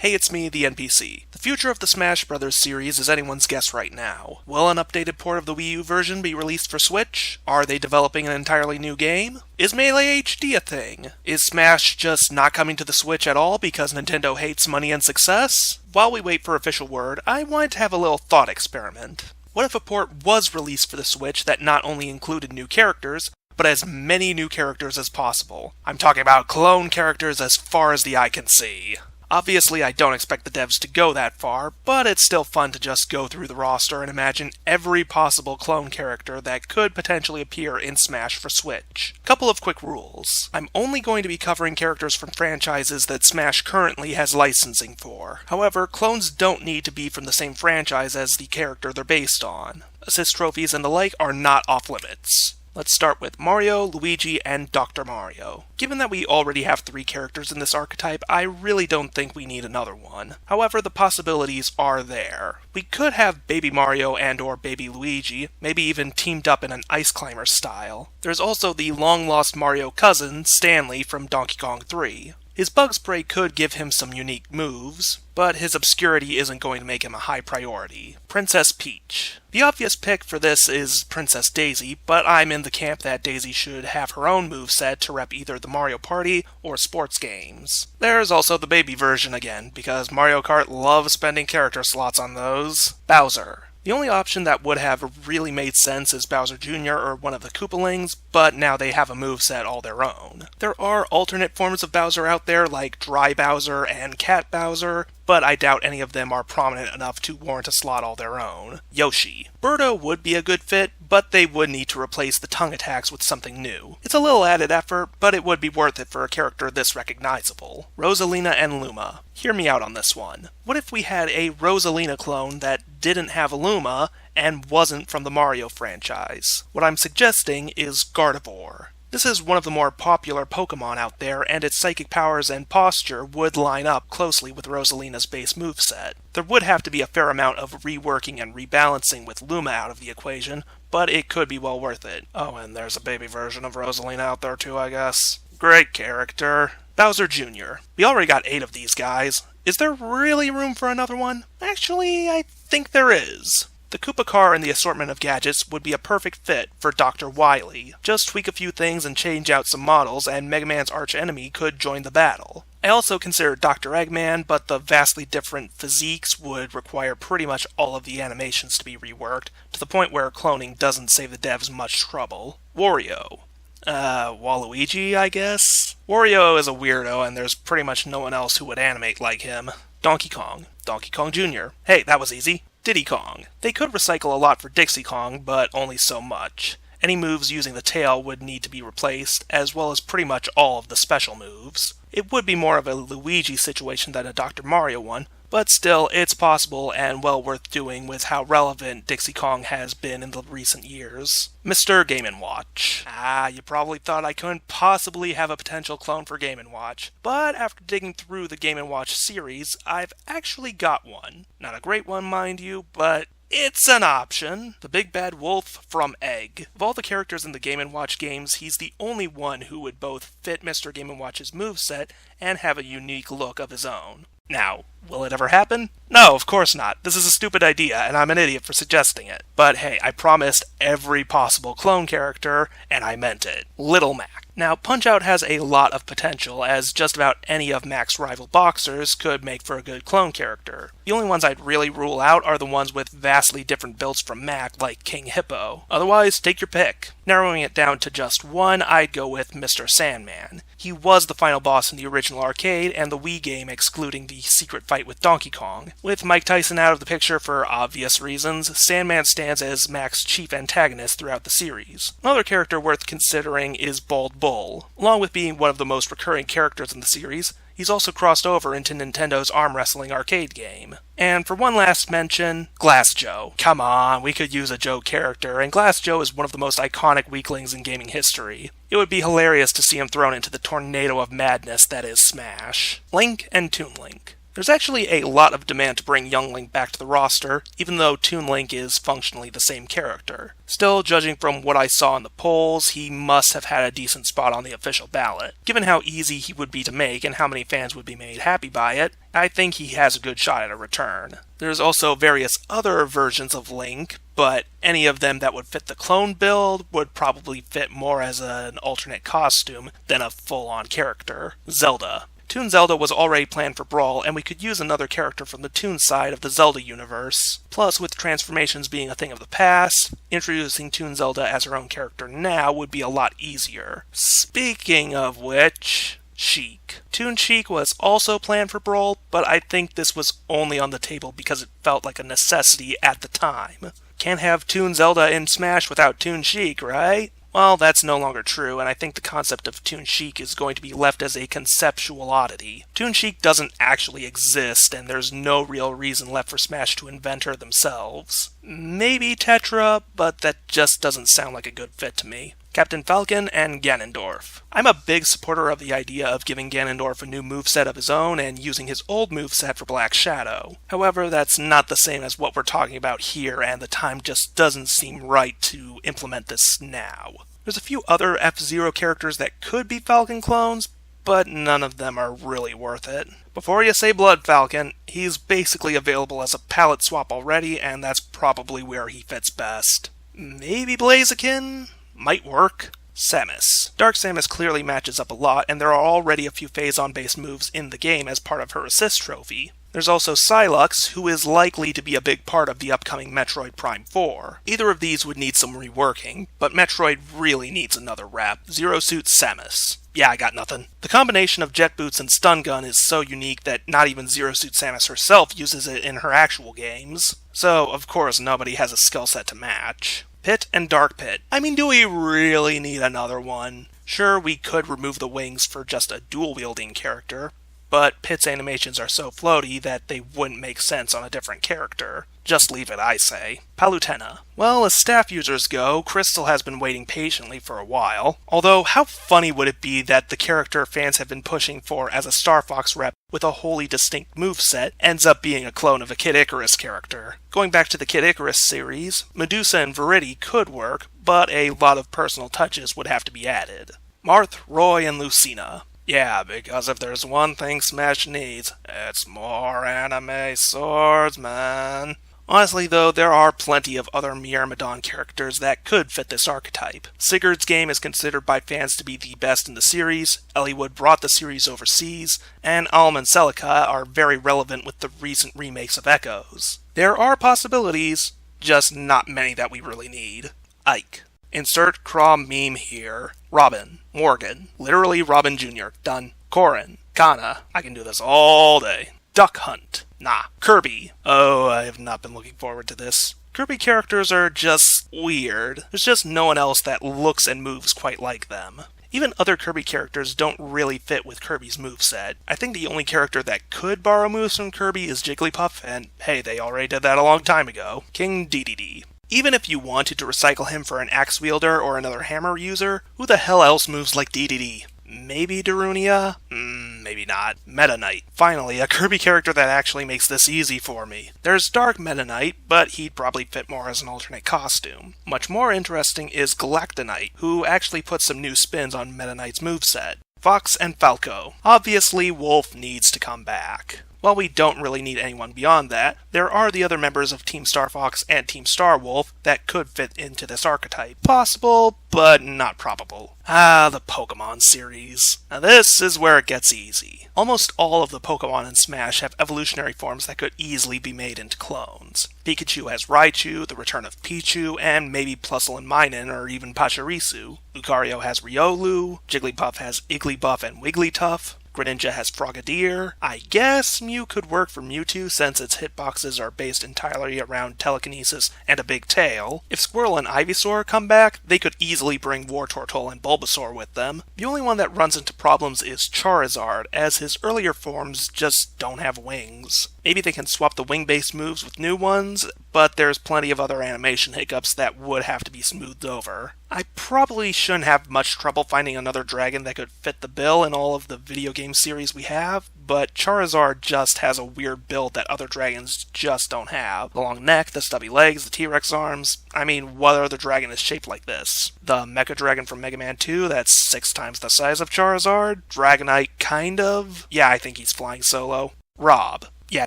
Hey, it's me, the NPC. The future of the Smash Bros. Series is anyone's guess right now. Will an updated port of the Wii U version be released for Switch? Are they developing an entirely new game? Is Melee HD a thing? Is Smash just not coming to the Switch at all because Nintendo hates money and success? While we wait for official word, I wanted to have a little thought experiment. What if a port was released for the Switch that not only included new characters, but as many new characters as possible? I'm talking about clone characters as far as the eye can see. Obviously, I don't expect the devs to go that far, but it's still fun to just go through the roster and imagine every possible clone character that could potentially appear in Smash for Switch. Couple of quick rules. I'm only going to be covering characters from franchises that Smash currently has licensing for. However, clones don't need to be from the same franchise as the character they're based on. Assist trophies and the like are not off limits. Let's start with Mario, Luigi, and Dr. Mario. Given that we already have 3 characters in this archetype, I really don't think we need another one. However, the possibilities are there. We could have Baby Mario and/or Baby Luigi, maybe even teamed up in an Ice Climber style. There's also the long-lost Mario cousin, Stanley, from Donkey Kong 3. His bug spray could give him some unique moves, but his obscurity isn't going to make him a high priority. Princess Peach. The obvious pick for this is Princess Daisy, but I'm in the camp that Daisy should have her own moveset to rep either the Mario Party or sports games. There's also the baby version again, because Mario Kart loves spending character slots on those. Bowser. The only option that would have really made sense is Bowser Jr. or one of the Koopalings, but now they have a moveset all their own. There are alternate forms of Bowser out there, like Dry Bowser and Cat Bowser, but I doubt any of them are prominent enough to warrant a slot all their own. Yoshi. Birdo would be a good fit, but they would need to replace the tongue attacks with something new. It's a little added effort, but it would be worth it for a character this recognizable. Rosalina and Luma. Hear me out on this one. What if we had a Rosalina clone that didn't have a Luma and wasn't from the Mario franchise? What I'm suggesting is Gardevoir. This is one of the more popular Pokemon out there, and its psychic powers and posture would line up closely with Rosalina's base moveset. There would have to be a fair amount of reworking and rebalancing with Luma out of the equation, but it could be well worth it. Oh, and there's a baby version of Rosalina out there too, I guess. Great character. Bowser Jr. We already got 8 of these guys. Is there really room for another one? Actually, I think there is. The Koopa car and the assortment of gadgets would be a perfect fit for Dr. Wily. Just tweak a few things and change out some models, and Mega Man's arch-enemy could join the battle. I also considered Dr. Eggman, but the vastly different physiques would require pretty much all of the animations to be reworked, to the point where cloning doesn't save the devs much trouble. Wario. Waluigi, I guess? Wario is a weirdo, and there's pretty much no one else who would animate like him. Donkey Kong. Donkey Kong Jr. Hey, that was easy. Diddy Kong. They could recycle a lot for Dixie Kong, but only so much. Any moves using the tail would need to be replaced, as well as pretty much all of the special moves. It would be more of a Luigi situation than a Dr. Mario one, but still, it's possible and well worth doing with how relevant Dixie Kong has been in the recent years. Mr. Game & Watch. You probably thought I couldn't possibly have a potential clone for Game & Watch, but after digging through the Game & Watch series, I've actually got one. Not a great one, mind you, but it's an option. The Big Bad Wolf from Egg. Of all the characters in the Game & Watch games, he's the only one who would both fit Mr. Game & Watch's moveset and have a unique look of his own. Now, will it ever happen? No, of course not. This is a stupid idea, and I'm an idiot for suggesting it. But hey, I promised every possible clone character, and I meant it. Little Mac. Now, Punch-Out has a lot of potential, as just about any of Mac's rival boxers could make for a good clone character. The only ones I'd really rule out are the ones with vastly different builds from Mac, like King Hippo. Otherwise, take your pick. Narrowing it down to just one, I'd go with Mr. Sandman. He was the final boss in the original arcade and the Wii game, excluding the secret fight with Donkey Kong. With Mike Tyson out of the picture for obvious reasons, Sandman stands as Mac's chief antagonist throughout the series. Another character worth considering is Bald Bull. Along with being one of the most recurring characters in the series, he's also crossed over into Nintendo's arm wrestling arcade game. And for one last mention, Glass Joe. Come on, we could use a Joe character, and Glass Joe is one of the most iconic weaklings in gaming history. It would be hilarious to see him thrown into the tornado of madness that is Smash. Link and Toon Link. There's actually a lot of demand to bring young Link back to the roster, even though Toon Link is functionally the same character. Still, judging from what I saw in the polls, he must have had a decent spot on the official ballot. Given how easy he would be to make and how many fans would be made happy by it, I think he has a good shot at a return. There's also various other versions of Link, but any of them that would fit the clone build would probably fit more as an alternate costume than a full-on character. Zelda. Toon Zelda was already planned for Brawl, and we could use another character from the Toon side of the Zelda universe. Plus, with transformations being a thing of the past, introducing Toon Zelda as her own character now would be a lot easier. Speaking of which, Sheik. Toon Sheik was also planned for Brawl, but I think this was only on the table because it felt like a necessity at the time. Can't have Toon Zelda in Smash without Toon Sheik, right? Well, that's no longer true, and I think the concept of Toon Sheik is going to be left as a conceptual oddity. Toon Sheik doesn't actually exist, and there's no real reason left for Smash to invent her themselves. Maybe Tetra, but that just doesn't sound like a good fit to me. Captain Falcon and Ganondorf. I'm a big supporter of the idea of giving Ganondorf a new moveset of his own and using his old moveset for Black Shadow. However, that's not the same as what we're talking about here, and the time just doesn't seem right to implement this now. There's a few other F-Zero characters that could be Falcon clones, but none of them are really worth it. Before you say Blood Falcon, he's basically available as a palette swap already, and that's probably where he fits best. Maybe Blaziken? Might work. Samus. Dark Samus clearly matches up a lot, and there are already a few Phazon-based moves in the game as part of her assist trophy. There's also Psylux, who is likely to be a big part of the upcoming Metroid Prime 4. Either of these would need some reworking, but Metroid really needs another rep. Zero Suit Samus. Yeah, I got nothing. The combination of jet boots and stun gun is so unique that not even Zero Suit Samus herself uses it in her actual games. So, of course, nobody has a skill set to match. Pit and Dark Pit. I mean, do we really need another one? Sure, we could remove the wings for just a dual-wielding character, but Pit's animations are so floaty that they wouldn't make sense on a different character. Just leave it, I say. Palutena. Well, as staff users go, Crystal has been waiting patiently for a while. Although, how funny would it be that the character fans have been pushing for as a Star Fox rep with a wholly distinct moveset ends up being a clone of a Kid Icarus character. Going back to the Kid Icarus series, Medusa and Viridi could work, but a lot of personal touches would have to be added. Marth, Roy, and Lucina. Yeah, because if there's one thing Smash needs, it's more anime swordsmen. Honestly, though, there are plenty of other Myrmidon characters that could fit this archetype. Sigurd's game is considered by fans to be the best in the series, Eliwood brought the series overseas, and Alm and Celica are very relevant with the recent remakes of Echoes. There are possibilities, just not many that we really need. Ike. Insert craw meme here. Robin. Morgan. Literally Robin Jr. Done. Corrin. Kana. I can do this all day. Duck Hunt. Nah. Kirby. Oh, I have not been looking forward to this. Kirby characters are just weird. There's just no one else that looks and moves quite like them. Even other Kirby characters don't really fit with Kirby's moveset. I think the only character that could borrow moves from Kirby is Jigglypuff, and hey, they already did that a long time ago. King Dedede. Even if you wanted to recycle him for an axe wielder or another hammer user, who the hell else moves like Dedede? Maybe Darunia? Maybe not. Meta Knight. Finally, a Kirby character that actually makes this easy for me. There's Dark Meta Knight, but he'd probably fit more as an alternate costume. Much more interesting is Galactonite, who actually puts some new spins on Meta Knight's moveset. Fox and Falco. Obviously, Wolf needs to come back. While we don't really need anyone beyond that, there are the other members of Team Star Fox and Team Star Wolf that could fit into this archetype. Possible, but not probable. The Pokemon series. Now this is where it gets easy. Almost all of the Pokemon in Smash have evolutionary forms that could easily be made into clones. Pikachu has Raichu, the return of Pichu, and maybe Plusle and Minun, or even Pachirisu. Lucario has Riolu, Jigglypuff has Igglybuff and Wigglytuff. Greninja has Frogadier. I guess Mew could work for Mewtwo since its hitboxes are based entirely around telekinesis and a big tail. If Squirtle and Ivysaur come back, they could easily bring Wartortle and Bulbasaur with them. The only one that runs into problems is Charizard, as his earlier forms just don't have wings. Maybe they can swap the wing-based moves with new ones, but there's plenty of other animation hiccups that would have to be smoothed over. I probably shouldn't have much trouble finding another dragon that could fit the bill in all of the video game game series we have, but Charizard just has a weird build that other dragons just don't have. The long neck, the stubby legs, the T-Rex arms. I mean, what other dragon is shaped like this? The Mecha Dragon from Mega Man 2 that's 6 times the size of Charizard? Dragonite, kind of? Yeah, I think he's flying solo. Rob. Yeah,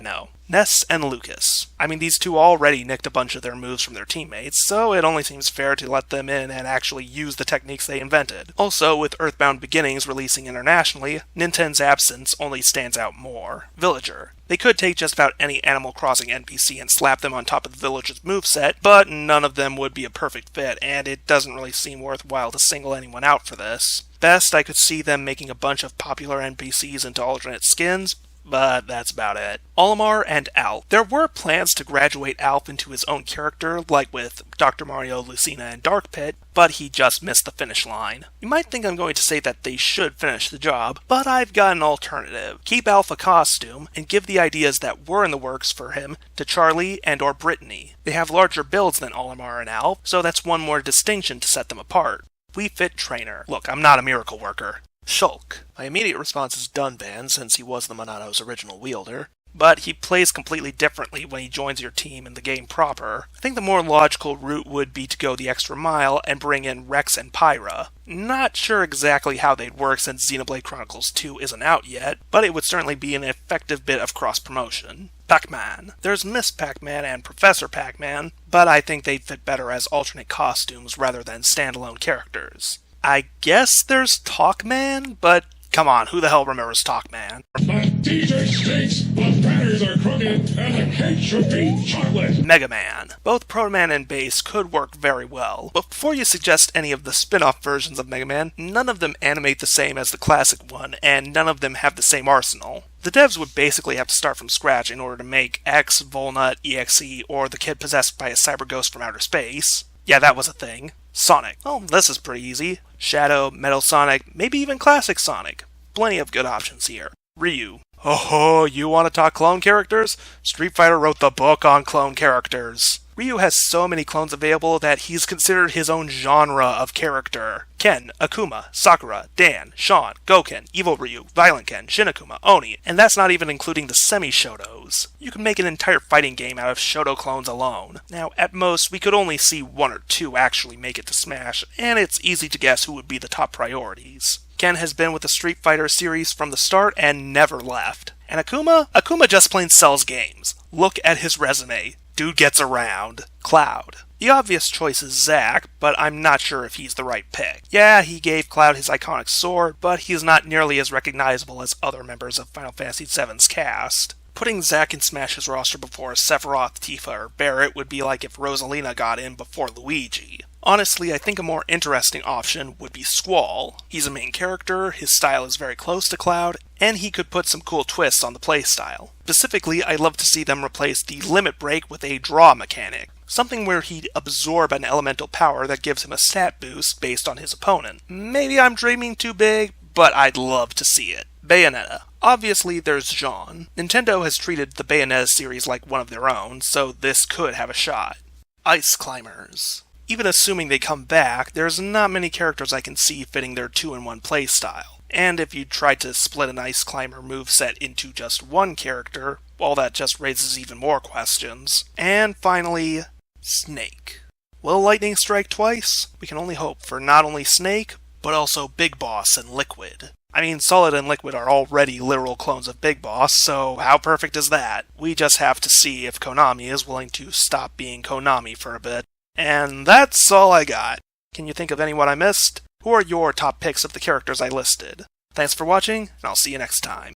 no. Ness and Lucas. I mean, these two already nicked a bunch of their moves from their teammates, so it only seems fair to let them in and actually use the techniques they invented. Also, with Earthbound Beginnings releasing internationally, Nintendo's absence only stands out more. Villager. They could take just about any Animal Crossing NPC and slap them on top of the Villager's moveset, but none of them would be a perfect fit, and it doesn't really seem worthwhile to single anyone out for this. Best, I could see them making a bunch of popular NPCs into alternate skins, but that's about it. Olimar and Alf. There were plans to graduate Alf into his own character, like with Dr. Mario, Lucina, and Dark Pit, but he just missed the finish line. You might think I'm going to say that they should finish the job, but I've got an alternative. Keep Alf a costume, and give the ideas that were in the works for him to Charlie and or Brittany. They have larger builds than Olimar and Alf, so that's one more distinction to set them apart. We Fit Trainer. Look, I'm not a miracle worker. Shulk. My immediate response is Dunban, since he was the Monato's original wielder, but he plays completely differently when he joins your team in the game proper. I think the more logical route would be to go the extra mile and bring in Rex and Pyra. Not sure exactly how they'd work since Xenoblade Chronicles 2 isn't out yet, but it would certainly be an effective bit of cross-promotion. Pac-Man. There's Miss Pac-Man and Professor Pac-Man, but I think they'd fit better as alternate costumes rather than standalone characters. I guess there's Talkman, but come on, who the hell remembers Talkman? The DJ stinks, the banners are crooked, and the cake should be chocolate. Mega Man. Both Proto Man and Bass could work very well, but before you suggest any of the spin-off versions of Mega Man, none of them animate the same as the classic one, and none of them have the same arsenal. The devs would basically have to start from scratch in order to make X, Volnut, EXE, or the kid possessed by a cyber ghost from outer space. Yeah, that was a thing. Sonic. Oh, this is pretty easy. Shadow, Metal Sonic, maybe even Classic Sonic. Plenty of good options here. Ryu. Oh, you want to talk clone characters? Street Fighter wrote the book on clone characters. Ryu has so many clones available that he's considered his own genre of character. Ken, Akuma, Sakura, Dan, Sean, Goken, Evil Ryu, Violent Ken, Shin Akuma, Oni, and that's not even including the semi-Shotos. You can make an entire fighting game out of Shoto clones alone. Now, at most, we could only see 1 or 2 actually make it to Smash, and it's easy to guess who would be the top priorities. Ken has been with the Street Fighter series from the start and never left. And Akuma? Akuma just plain sells games. Look at his resume. Dude gets around. Cloud. The obvious choice is Zack, but I'm not sure if he's the right pick. Yeah, he gave Cloud his iconic sword, but he's not nearly as recognizable as other members of Final Fantasy VII's cast. Putting Zack in Smash's roster before Sephiroth, Tifa, or Barrett would be like if Rosalina got in before Luigi. Honestly, I think a more interesting option would be Squall. He's a main character, his style is very close to Cloud, and he could put some cool twists on the playstyle. Specifically, I'd love to see them replace the Limit Break with a draw mechanic. Something where he'd absorb an elemental power that gives him a stat boost based on his opponent. Maybe I'm dreaming too big, but I'd love to see it. Bayonetta. Obviously, there's Jean. Nintendo has treated the Bayonetta series like one of their own, so this could have a shot. Ice Climbers. Even assuming they come back, there's not many characters I can see fitting their 2-in-1 playstyle. And if you tried to split an Ice Climber moveset into just one character, well, that just raises even more questions. And finally, Snake. Will lightning strike twice? We can only hope for not only Snake, but also Big Boss and Liquid. I mean, Solid and Liquid are already literal clones of Big Boss, so how perfect is that? We just have to see if Konami is willing to stop being Konami for a bit. And that's all I got. Can you think of anyone I missed? Who are your top picks of the characters I listed? Thanks for watching, and I'll see you next time.